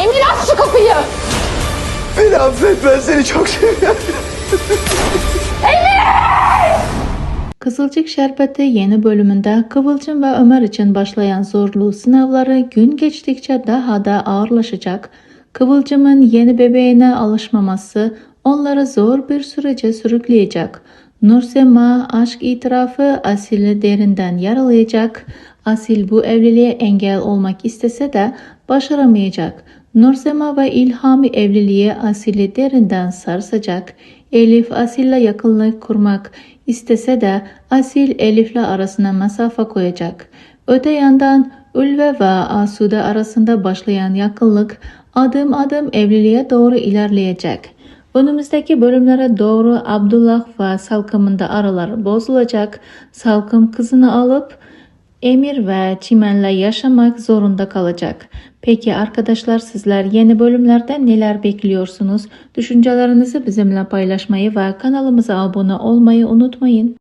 Emir aç şu kapıyı. Beni affet, ben seni çok seviyorum. Kızılcık Şerbeti yeni bölümünde Kıvılcım ve Ömer için başlayan zorlu sınavları gün geçtikçe daha da ağırlaşacak. Kıvılcım'ın yeni bebeğine alışmaması onları zor bir sürece sürükleyecek. Nursema aşk itirafı Asil'i derinden yaralayacak. Asil bu evliliğe engel olmak istese de başaramayacak. Nursema ve İlhami evliliği Asil'i derinden sarsacak. Elif Asil'le yakınlık kurmak istese de Asil Elif'le arasına mesafe koyacak. Öte yandan Ülve ve Asude arasında başlayan yakınlık adım adım evliliğe doğru ilerleyecek. Önümüzdeki bölümlere doğru Abdullah ve Salkım'ın da araları bozulacak. Salkım kızını alıp Emir ve Çimen'le yaşamak zorunda kalacak. Peki arkadaşlar, sizler yeni bölümlerden neler bekliyorsunuz? Düşüncelerinizi bizimle paylaşmayı ve kanalımıza abone olmayı unutmayın.